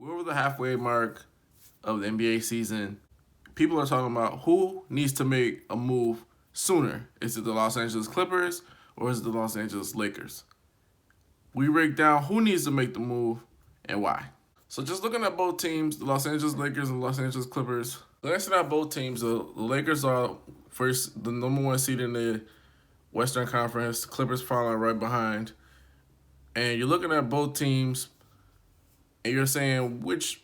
We're over the halfway mark of the NBA season. People are talking about who needs to make a move sooner. Is it the Los Angeles Clippers or is it the Los Angeles Lakers? We break down who needs to make the move and why. So just looking at both teams, the Los Angeles Lakers and the Los Angeles Clippers. Looking at both teams, the Lakers are the number one seed in the Western Conference. The Clippers following right behind. And you're looking at both teams and you're saying which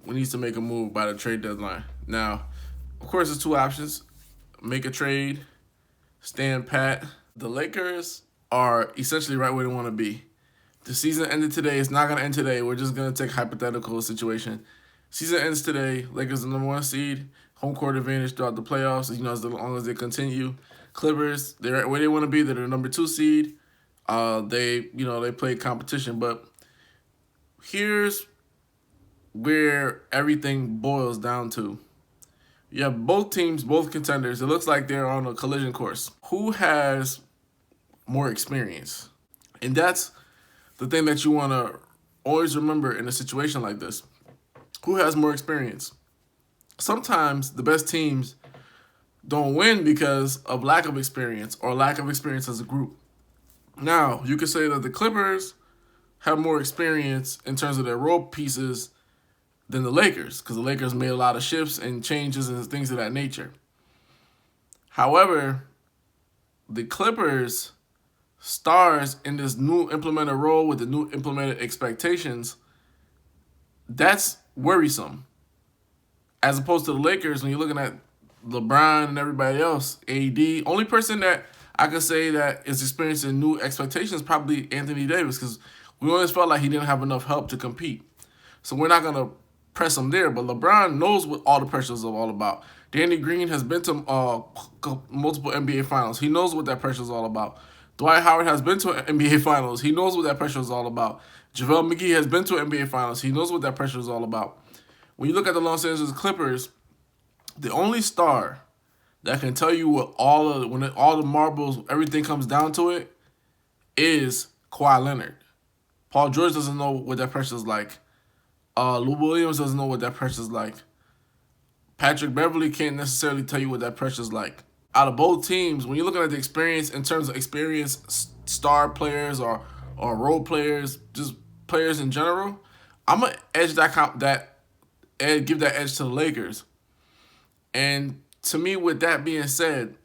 needs to make a move by the trade deadline. Now, of course, there's two options. Make a trade, stand pat. The Lakers are essentially right where they want to be. The season ended today. It's not going to end today. We're just going to take a hypothetical situation. Season ends today. Lakers are the number one seed. Home court advantage throughout the playoffs, as long as they continue. Clippers, they're right where they want to be. They're the number two seed. They play competition. But here's where everything boils down to. You have both teams, both contenders. It looks like they're on a collision course. Who has more experience? And that's the thing that you want to always remember in a situation like this. Who has more experience? Sometimes the best teams don't win because of lack of experience or lack of experience as a group. Now, you could say that the Clippers have more experience in terms of their role pieces than the Lakers, because the Lakers made a lot of shifts and changes and things of that nature. However, the Clippers stars in this new implemented role with the new implemented expectations, that's worrisome. As opposed to the Lakers, when you're looking at LeBron and everybody else, AD, only person that I could say that is experiencing new expectations probably Anthony Davis, because we always felt like he didn't have enough help to compete. So we're not going to press him there, but LeBron knows what all the pressures are all about. Danny Green has been to multiple NBA finals. He knows what that pressure is all about. Dwight Howard has been to NBA finals. He knows what that pressure is all about. JaVale McGee has been to NBA finals. He knows what that pressure is all about. When you look at the Los Angeles Clippers, the only star that can tell you what all the marbles, everything comes down to it, is Kawhi Leonard. Paul George doesn't know what that pressure is like. Lou Williams doesn't know what that pressure is like. Patrick Beverley can't necessarily tell you what that pressure is like. Out of both teams, when you're looking at the experience in terms of experience, star players or role players, just players in general, I'm gonna give that edge to the Lakers. And to me, with that being said,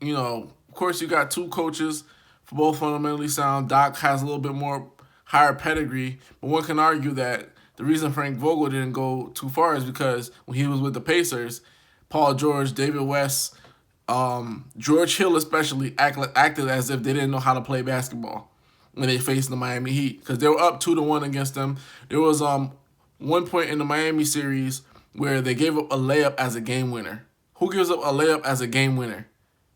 of course you got two coaches for both fundamentally sound. Doc has a little bit more higher pedigree, but one can argue that the reason Frank Vogel didn't go too far is because when he was with the Pacers, Paul George, David West, George Hill especially acted as if they didn't know how to play basketball when they faced the Miami Heat, because they were up 2-1 against them. There was one point in the Miami series where they gave up a layup as a game winner. Who gives up a layup as a game winner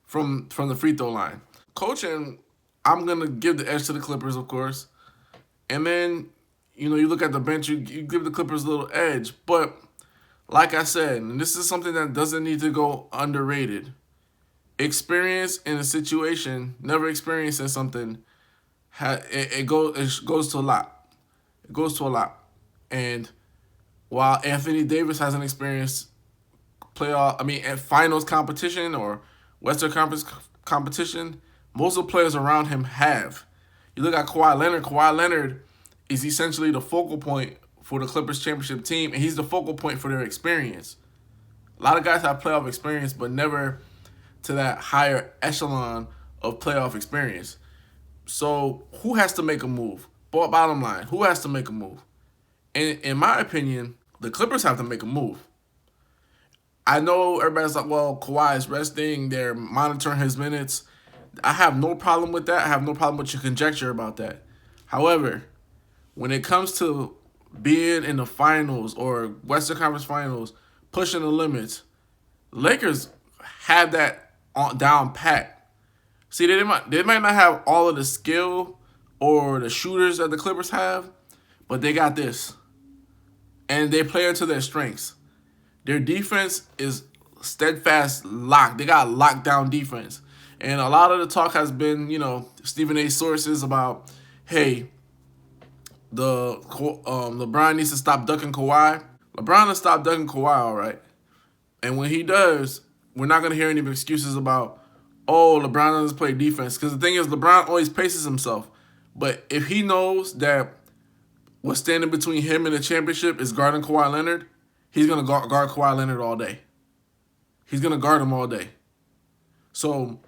from the free throw line? Coaching, I'm going to give the edge to the Clippers, of course. And then, you look at the bench, you give the Clippers a little edge. But like I said, and this is something that doesn't need to go underrated. Experience in a situation, never experiencing something, it goes to a lot. It goes to a lot. And while Anthony Davis hasn't experienced finals competition or Western Conference competition, most of the players around him have. You look at Kawhi Leonard. Kawhi Leonard is essentially the focal point for the Clippers championship team, and he's the focal point for their experience. A lot of guys have playoff experience, but never to that higher echelon of playoff experience. So who has to make a move? Bottom line, who has to make a move? And in my opinion, the Clippers have to make a move. I know everybody's like, well, Kawhi is resting. They're monitoring his minutes. I have no problem with that. I have no problem with your conjecture about that. However, when it comes to being in the finals or Western Conference Finals, pushing the limits, Lakers have that down pat. See, they might not have all of the skill or the shooters that the Clippers have, but they got this. And they play into their strengths. Their defense is steadfast, locked. They got lockdown defense. And a lot of the talk has been, Stephen A. sources about, hey, LeBron needs to stop ducking Kawhi. LeBron will stop ducking Kawhi, all right. And when he does, we're not gonna hear any excuses about, oh, LeBron doesn't play defense. Because the thing is, LeBron always paces himself. But if he knows that what's standing between him and the championship is guarding Kawhi Leonard, he's gonna guard Kawhi Leonard all day. He's gonna guard him all day. So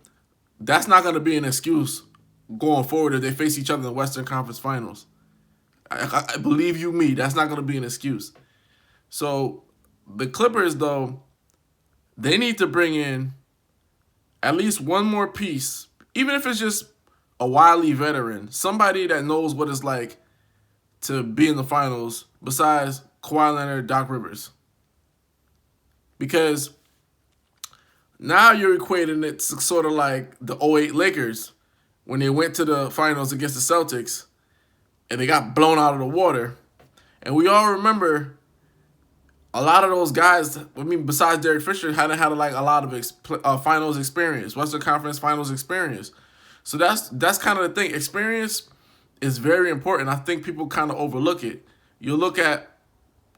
that's not gonna be an excuse going forward if they face each other in the Western Conference Finals. I believe you me, that's not gonna be an excuse. So the Clippers, though, they need to bring in at least one more piece, even if it's just a wily veteran, somebody that knows what it's like to be in the finals besides Kawhi Leonard, Doc Rivers. Because now you're equating it to sort of like the 08 Lakers when they went to the finals against the Celtics and they got blown out of the water. And we all remember a lot of those guys, I mean, besides Derek Fisher, hadn't had like a lot of finals experience, Western Conference Finals experience. So that's kind of the thing. Experience is very important. I think people kind of overlook it. You look at,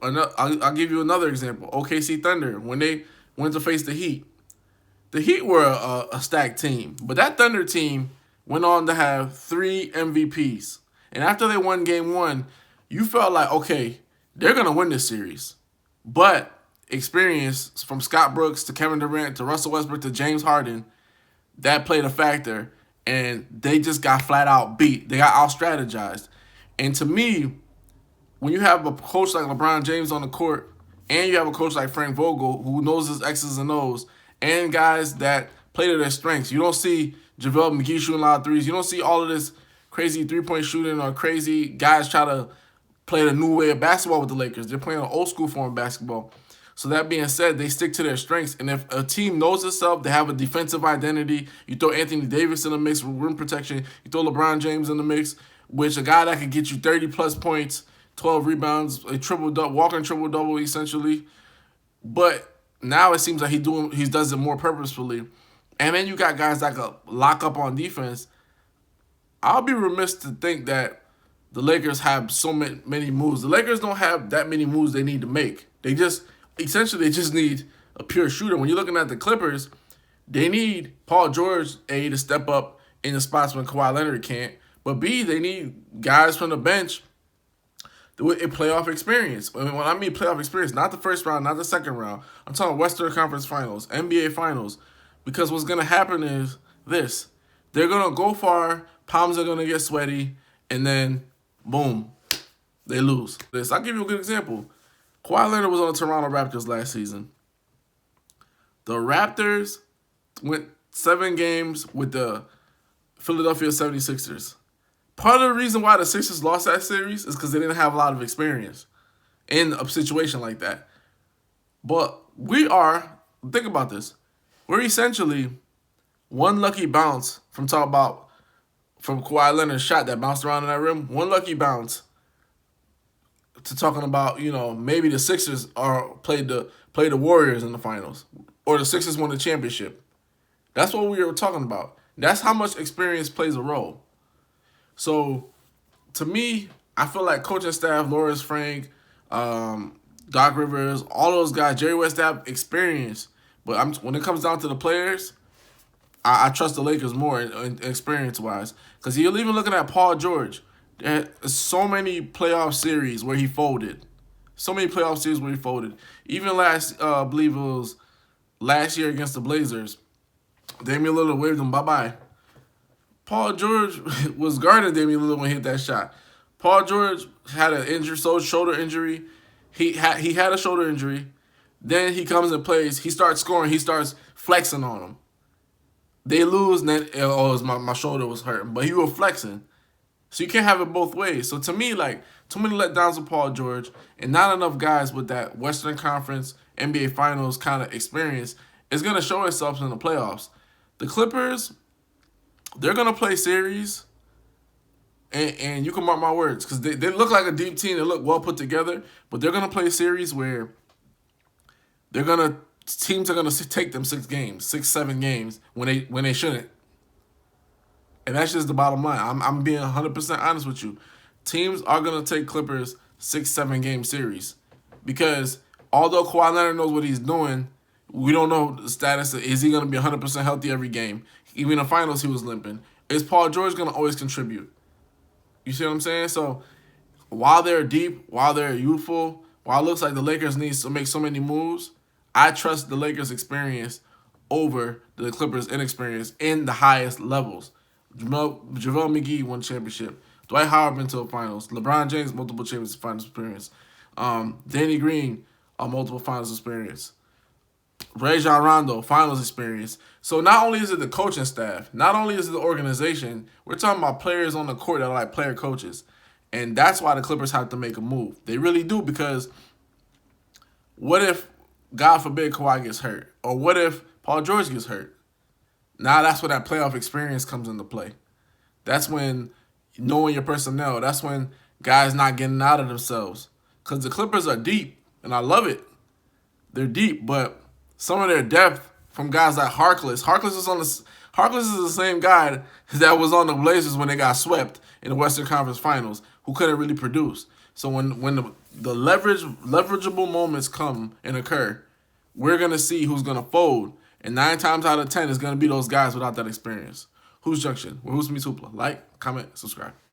I'll give you another example. OKC Thunder, when they went to face the Heat. The Heat were a stacked team, but that Thunder team went on to have 3 MVPs. And after they won Game 1, you felt like, okay, they're going to win this series. But experience from Scott Brooks to Kevin Durant to Russell Westbrook to James Harden, that played a factor. And they just got flat out beat. They got out-strategized. And to me, when you have a coach like LeBron James on the court and you have a coach like Frank Vogel who knows his X's and O's and guys that play to their strengths, you don't see JaVale McGee shooting a lot of threes. You don't see all of this crazy three-point shooting or crazy guys try to play the new way of basketball with the Lakers. They're playing an old-school form of basketball. So that being said, they stick to their strengths. And if a team knows itself, they have a defensive identity. You throw Anthony Davis in the mix with rim protection. You throw LeBron James in the mix, which a guy that could get you 30-plus points, 12 rebounds, a triple-double, walking triple-double essentially. But now it seems like he does it more purposefully. And then you got guys that could lock up on defense. I'll be remiss to think that the Lakers have so many moves. The Lakers don't have that many moves they need to make. They just need a pure shooter. When you're looking at the Clippers, they need Paul George, A, to step up in the spots when Kawhi Leonard can't. But B, they need guys from the bench with a playoff experience. When I mean playoff experience, not the first round, not the second round. I'm talking Western Conference Finals, NBA Finals. Because what's going to happen is this. They're going to go far, palms are going to get sweaty, and then, boom, they lose. I'll give you a good example. Kawhi Leonard was on the Toronto Raptors last season. The Raptors went 7 games with the Philadelphia 76ers. Part of the reason why the Sixers lost that series is because they didn't have a lot of experience in a situation like that. But think about this, we're essentially one lucky bounce from Kawhi Leonard's shot that bounced around in that rim, one lucky bounce to talking about, maybe the Sixers played the Warriors in the finals, or the Sixers won the championship. That's what we were talking about. That's how much experience plays a role. So, to me, I feel like coaching staff, Lawrence Frank, Doc Rivers, all those guys, Jerry West have experience. But when it comes down to the players, I trust the Lakers more experience-wise. Because you're even looking at Paul George. There's so many playoff series where he folded. Even I believe it was last year against the Blazers, Damian Lillard waved him bye-bye. Paul George was guarding Damian Lillard when he hit that shot. Paul George had an injury, shoulder injury. He had a shoulder injury. Then he comes and plays. He starts scoring. He starts flexing on them. They lose, and then my shoulder was hurting. But he was flexing. So you can't have it both ways. So to me, too many letdowns with Paul George and not enough guys with that Western Conference NBA Finals kind of experience is going to show itself in the playoffs. The Clippers, they're going to play series, and you can mark my words, because they look like a deep team. They look well put together, but they're going to play series where teams are going to take them 6, 7 games when they shouldn't. And that's just the bottom line. I'm being 100% honest with you. teams are going to take Clippers 6-7 game series because although Kawhi Leonard knows what he's doing, we don't know the status. Is he going to be 100% healthy every game? Even in the finals, he was limping. Is Paul George going to always contribute? You see what I'm saying? So while they're deep, while they're youthful, while it looks like the Lakers need to make so many moves, I trust the Lakers' experience over the Clippers' inexperience in the highest levels. JaVale McGee won championship. Dwight Howard been to the finals. LeBron James, multiple champions finals experience. Danny Green, a multiple finals experience. Rajon Rondo, finals experience. So not only is it the coaching staff, not only is it the organization, we're talking about players on the court that are like player coaches. And that's why the Clippers have to make a move. They really do, because what if, God forbid, Kawhi gets hurt? Or what if Paul George gets hurt? Now that's where that playoff experience comes into play. That's when knowing your personnel, that's when guys not getting out of themselves. Because the Clippers are deep, and I love it. They're deep, but some of their depth from guys like Harkless. Harkless is the same guy that was on the Blazers when they got swept in the Western Conference Finals, who couldn't really produce. So when the leverageable moments come and occur, we're going to see who's going to fold. And 9 times out of 10 is going to be those guys without that experience. Hoops Junction, where Hoops meets Hoopla. Like, comment, subscribe.